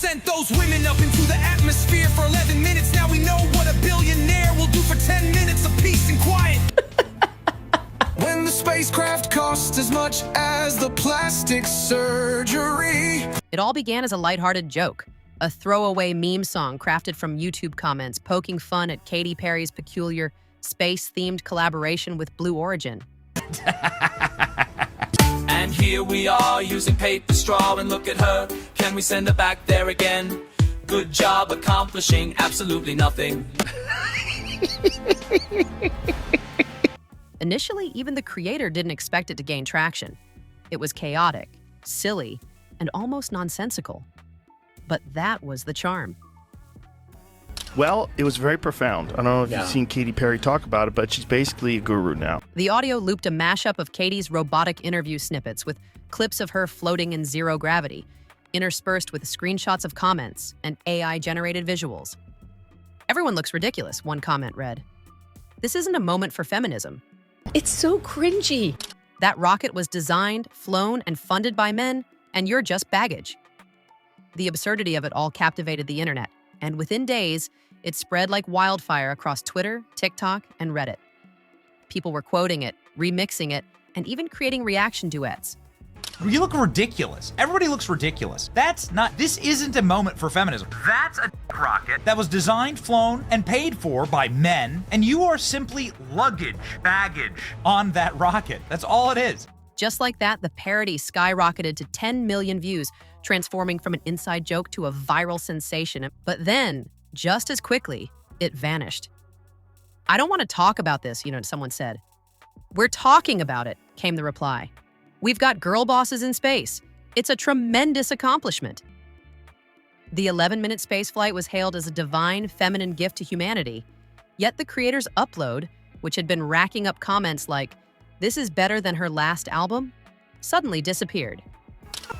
sent those women up into the atmosphere for 11 minutes. Now we know what a billionaire will do for 10 minutes of peace and quiet. When the spacecraft cost as much as the plastic surgery. It all began as a lighthearted joke, a throwaway meme song crafted from YouTube comments poking fun at Katy Perry's peculiar space-themed collaboration with Blue Origin. And here we are using paper straw, and look at her. Can we send her back there again? Good job accomplishing absolutely nothing. Initially, even the creator didn't expect it to gain traction. It was chaotic, silly, and almost nonsensical. But that was the charm. Well, it was very profound. I don't know if you've seen Katy Perry talk about it, but she's basically a guru now. The audio looped a mashup of Katy's robotic interview snippets with clips of her floating in zero gravity, interspersed with screenshots of comments and AI-generated visuals. "Everyone looks ridiculous," one comment read. "This isn't a moment for feminism. It's so cringy." That rocket was designed, flown, and funded by men, and you're just baggage." The absurdity of it all captivated the internet, and within days, it spread like wildfire across Twitter, TikTok, and Reddit. People were quoting it, remixing it, and even creating reaction duets. You look ridiculous. Everybody looks ridiculous. This isn't a moment for feminism. That's a rocket that was designed, flown, and paid for by men, and you are simply baggage on that rocket. That's all it is. Just like that, the parody skyrocketed to 10 million views, transforming from an inside joke to a viral sensation. But then, just as quickly, it vanished. "I don't want to talk about this," someone said. "We're talking about it," came the reply. "We've got girl bosses in space. It's a tremendous accomplishment." The 11-minute spaceflight was hailed as a divine feminine gift to humanity. Yet the creator's upload, which had been racking up comments like, "This is better than her last album," suddenly disappeared.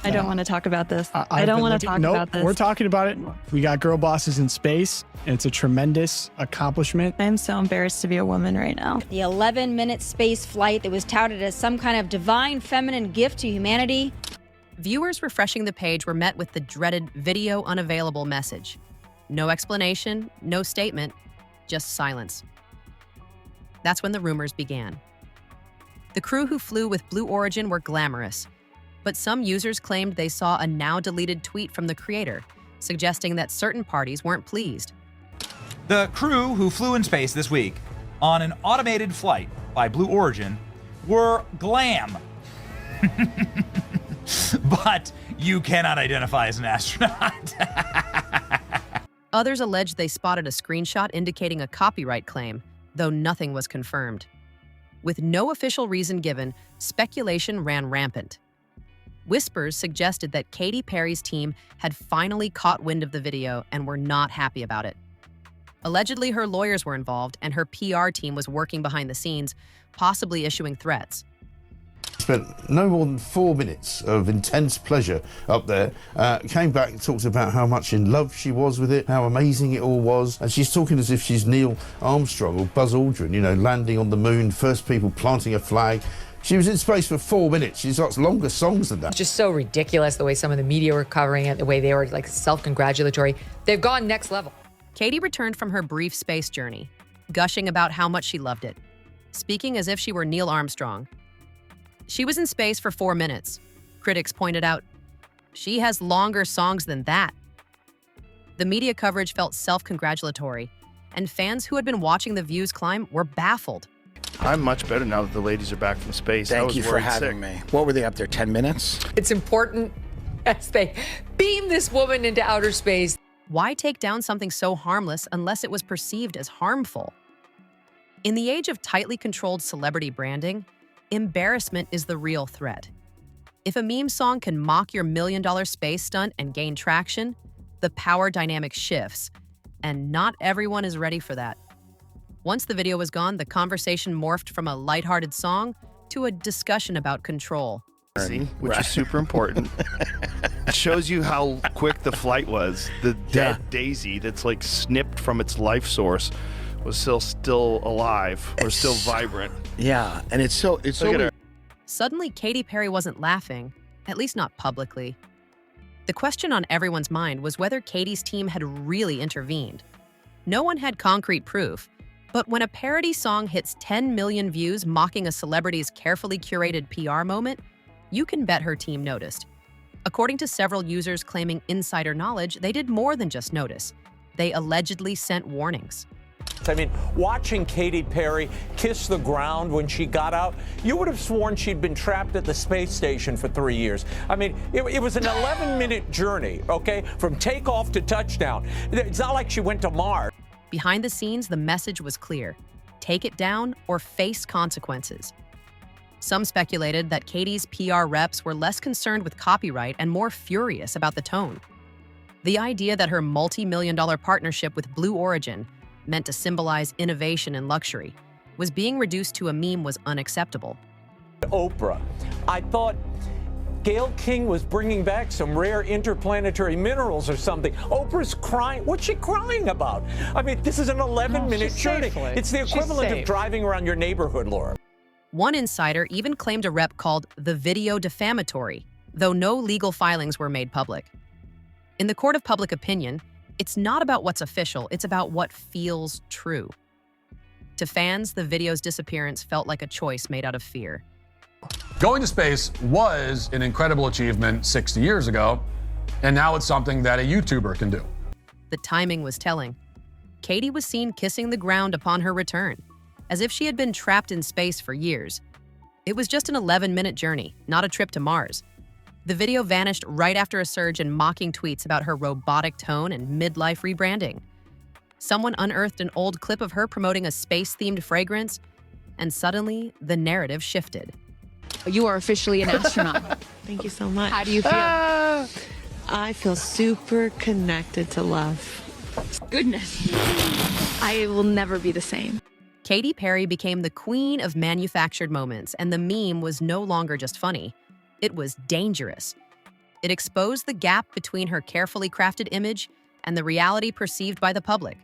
I don't want to talk about this. I don't want to talk about this. We're talking about it. We got girl bosses in space, and it's a tremendous accomplishment. I'm so embarrassed to be a woman right now. The 11-minute space flight that was touted as some kind of divine feminine gift to humanity. Viewers refreshing the page were met with the dreaded video unavailable message. No explanation, no statement, just silence. That's when the rumors began. The crew who flew with Blue Origin were glamorous, but some users claimed they saw a now-deleted tweet from the creator, suggesting that certain parties weren't pleased. The crew who flew in space this week on an automated flight by Blue Origin were glam. But you cannot identify as an astronaut. Others alleged they spotted a screenshot indicating a copyright claim, though nothing was confirmed. With no official reason given, speculation ran rampant. Whispers suggested that Katy Perry's team had finally caught wind of the video and were not happy about it. Allegedly, her lawyers were involved and her PR team was working behind the scenes, possibly issuing threats. Spent no more than 4 minutes of intense pleasure up there, came back and talked about how much in love she was with it, how amazing it all was, and she's talking as if she's Neil Armstrong or Buzz Aldrin, landing on the moon, first people planting a flag. She was in space for 4 minutes. She's got longer songs than that. It's just so ridiculous the way some of the media were covering it, the way they were like self-congratulatory. They've gone next level. Katy returned from her brief space journey, gushing about how much she loved it, speaking as if she were Neil Armstrong. She was in space for 4 minutes. Critics pointed out, she has longer songs than that. The media coverage felt self-congratulatory, and fans who had been watching the views climb were baffled. I'm much better now that the ladies are back from space. Thank you for having me. What were they up there, 10 minutes? It's important as they beam this woman into outer space. Why take down something so harmless unless it was perceived as harmful? In the age of tightly controlled celebrity branding, embarrassment is the real threat. If a meme song can mock your million-dollar space stunt and gain traction, the power dynamic shifts, and not everyone is ready for that. Once the video was gone, the conversation morphed from a lighthearted song to a discussion about control. Which is super important. It shows you how quick the flight was. The dead daisy that's like snipped from its life source was still alive or still vibrant. Yeah, and it's so. Suddenly, Katy Perry wasn't laughing, at least not publicly. The question on everyone's mind was whether Katy's team had really intervened. No one had concrete proof, but when a parody song hits 10 million views mocking a celebrity's carefully curated PR moment, you can bet her team noticed. According to several users claiming insider knowledge, they did more than just notice. They allegedly sent warnings. I mean, watching Katy Perry kiss the ground when she got out, you would have sworn she'd been trapped at the space station for 3 years. I mean, it was an 11-minute journey, okay, from takeoff to touchdown. It's not like she went to Mars. Behind the scenes, the message was clear: take it down or face consequences. Some speculated that Katy's PR reps were less concerned with copyright and more furious about the tone. The idea that her multi-million-dollar partnership with Blue Origin, meant to symbolize innovation and luxury, was being reduced to a meme was unacceptable. Oprah. I thought Gayle King was bringing back some rare interplanetary minerals or something. Oprah's crying. What's she crying about? I mean, this is an 11-minute journey. It's the equivalent of driving around your neighborhood, Laura. One insider even claimed a rep called the video defamatory, though no legal filings were made public. In the court of public opinion, it's not about what's official, it's about what feels true. To fans, the video's disappearance felt like a choice made out of fear. Going to space was an incredible achievement 60 years ago, and now it's something that a YouTuber can do. The timing was telling. Katy was seen kissing the ground upon her return, as if she had been trapped in space for years. It was just an 11-minute journey, not a trip to Mars. The video vanished right after a surge in mocking tweets about her robotic tone and midlife rebranding. Someone unearthed an old clip of her promoting a space-themed fragrance, and suddenly the narrative shifted. You are officially an astronaut. Thank you so much. How do you feel? I feel super connected to love. Goodness. I will never be the same. Katy Perry became the queen of manufactured moments, and the meme was no longer just funny. It was dangerous. It exposed the gap between her carefully crafted image and the reality perceived by the public.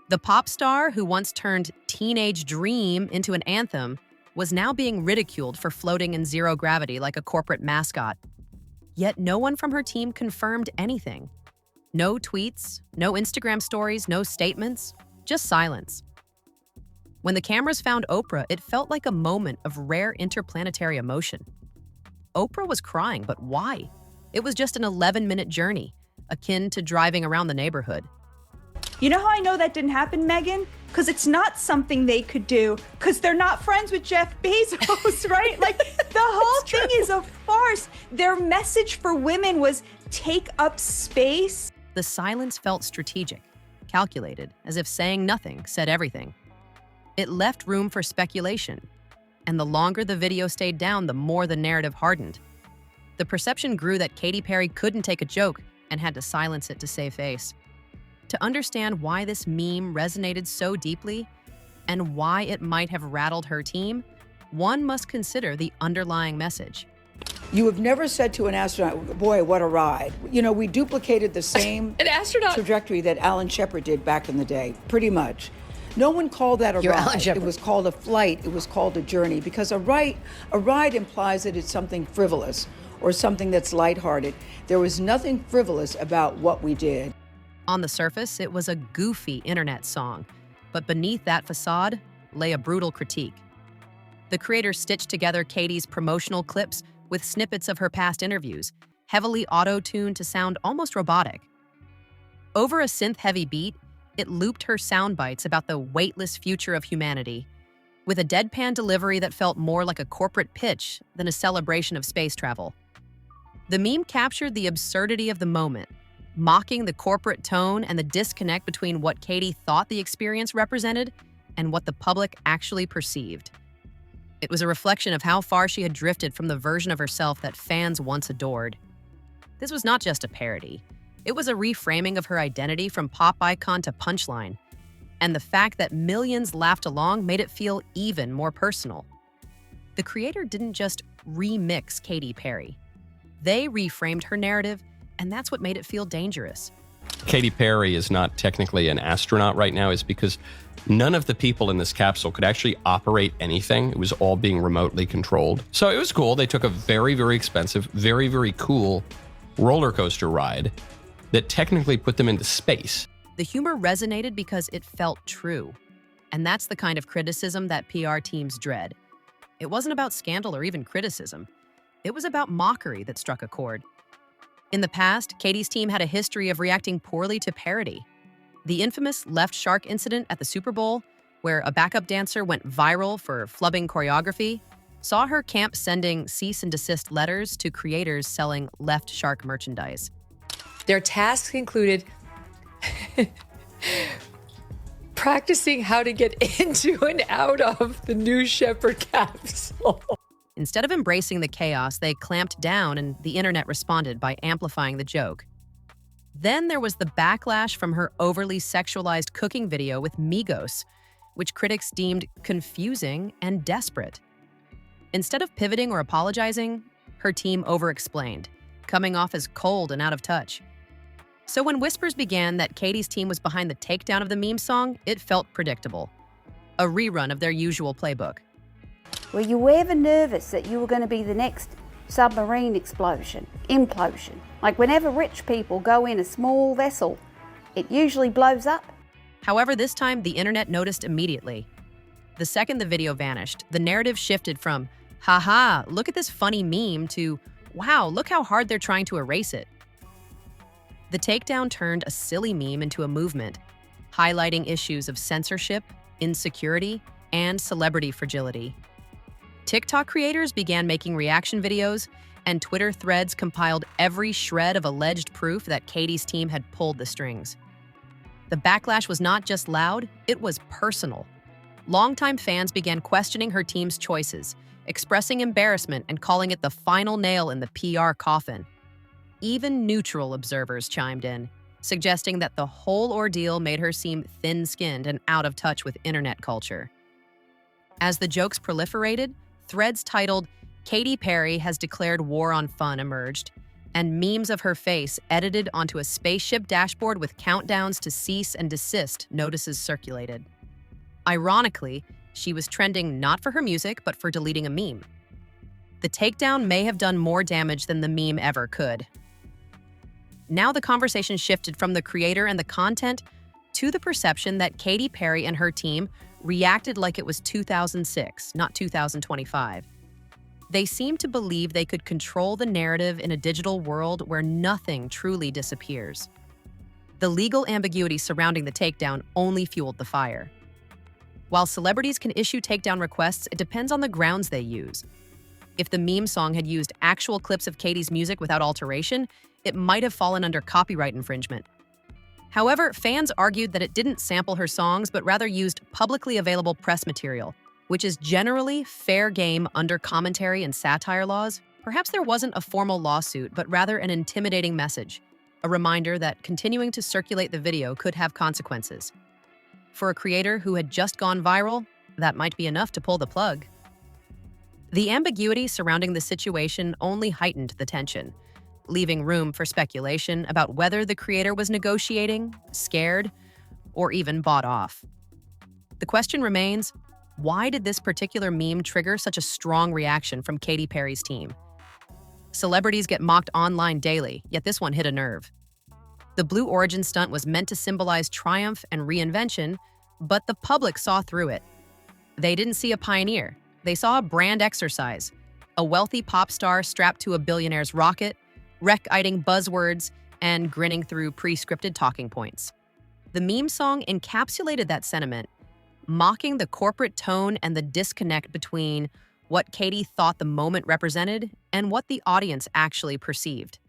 The pop star who once turned teenage dream into an anthem was now being ridiculed for floating in zero gravity like a corporate mascot. Yet no one from her team confirmed anything. No tweets, no Instagram stories, no statements, just silence. When the cameras found Oprah, it felt like a moment of rare interplanetary emotion. Oprah was crying, but why? It was just an 11-minute journey, akin to driving around the neighborhood. You know how I know that didn't happen, Megan? Because it's not something they could do, because they're not friends with Jeff Bezos, right? Like, the whole thing is a farce. Their message for women was take up space. The silence felt strategic, calculated, as if saying nothing said everything. It left room for speculation, and the longer the video stayed down, the more the narrative hardened. The perception grew that Katy Perry couldn't take a joke and had to silence it to save face. To understand why this meme resonated so deeply and why it might have rattled her team, one must consider the underlying message. You have never said to an astronaut, boy, what a ride. You know, we duplicated the same trajectory that Alan Shepard did back in the day, pretty much. No one called that a ride. It was called a flight. It was called a journey, because a ride implies that it's something frivolous or something that's lighthearted. There was nothing frivolous about what we did. On the surface, it was a goofy internet song, but beneath that facade lay a brutal critique. The creator stitched together Katy's promotional clips with snippets of her past interviews, heavily auto-tuned to sound almost robotic. Over a synth-heavy beat, it looped her sound bites about the weightless future of humanity, with a deadpan delivery that felt more like a corporate pitch than a celebration of space travel. The meme captured the absurdity of the moment, mocking the corporate tone and the disconnect between what Katy thought the experience represented and what the public actually perceived. It was a reflection of how far she had drifted from the version of herself that fans once adored. This was not just a parody. It was a reframing of her identity from pop icon to punchline, and the fact that millions laughed along made it feel even more personal. The creator didn't just remix Katy Perry. They reframed her narrative, and that's what made it feel dangerous. Katy Perry is not technically an astronaut right now is because none of the people in this capsule could actually operate anything. It was all being remotely controlled. So it was cool. They took a very, very expensive, very, very cool roller coaster ride that technically put them into space. The humor resonated because it felt true. And that's the kind of criticism that PR teams dread. It wasn't about scandal or even criticism. It was about mockery that struck a chord. In the past, Katy's team had a history of reacting poorly to parody. The infamous left shark incident at the Super Bowl, where a backup dancer went viral for flubbing choreography, saw her camp sending cease and desist letters to creators selling left shark merchandise. Their tasks included practicing how to get into and out of the New Shepard capsule. Instead of embracing the chaos, they clamped down and the internet responded by amplifying the joke. Then there was the backlash from her overly sexualized cooking video with Migos, which critics deemed confusing and desperate. Instead of pivoting or apologizing, her team over-explained, coming off as cold and out of touch. So when whispers began that Katy's team was behind the takedown of the meme song, it felt predictable. A rerun of their usual playbook. Were you ever nervous that you were going to be the next submarine implosion? Like whenever rich people go in a small vessel, it usually blows up. However, this time the internet noticed immediately. The second the video vanished, the narrative shifted from, haha, look at this funny meme, to, wow, look how hard they're trying to erase it. The takedown turned a silly meme into a movement, highlighting issues of censorship, insecurity, and celebrity fragility. TikTok creators began making reaction videos, and Twitter threads compiled every shred of alleged proof that Katy's team had pulled the strings. The backlash was not just loud, it was personal. Longtime fans began questioning her team's choices, expressing embarrassment and calling it the final nail in the PR coffin. Even neutral observers chimed in, suggesting that the whole ordeal made her seem thin-skinned and out of touch with internet culture. As the jokes proliferated, threads titled, "Katy Perry has declared war on fun" emerged, and memes of her face edited onto a spaceship dashboard with countdowns to cease and desist notices circulated. Ironically, she was trending not for her music, but for deleting a meme. The takedown may have done more damage than the meme ever could. Now the conversation shifted from the creator and the content to the perception that Katy Perry and her team reacted like it was 2006, not 2025. They seemed to believe they could control the narrative in a digital world where nothing truly disappears. The legal ambiguity surrounding the takedown only fueled the fire. While celebrities can issue takedown requests, it depends on the grounds they use. If the meme song had used actual clips of Katy's music without alteration, it might have fallen under copyright infringement. However, fans argued that it didn't sample her songs, but rather used publicly available press material, which is generally fair game under commentary and satire laws. Perhaps there wasn't a formal lawsuit, but rather an intimidating message, a reminder that continuing to circulate the video could have consequences. For a creator who had just gone viral, that might be enough to pull the plug. The ambiguity surrounding the situation only heightened the tension, leaving room for speculation about whether the creator was negotiating, scared, or even bought off. The question remains, why did this particular meme trigger such a strong reaction from Katy Perry's team? Celebrities get mocked online daily, yet this one hit a nerve. The Blue Origin stunt was meant to symbolize triumph and reinvention, but the public saw through it. They didn't see a pioneer. They saw a brand exercise, a wealthy pop star strapped to a billionaire's rocket, rec-iting buzzwords, and grinning through pre-scripted talking points. The meme song encapsulated that sentiment, mocking the corporate tone and the disconnect between what Katy thought the moment represented and what the audience actually perceived.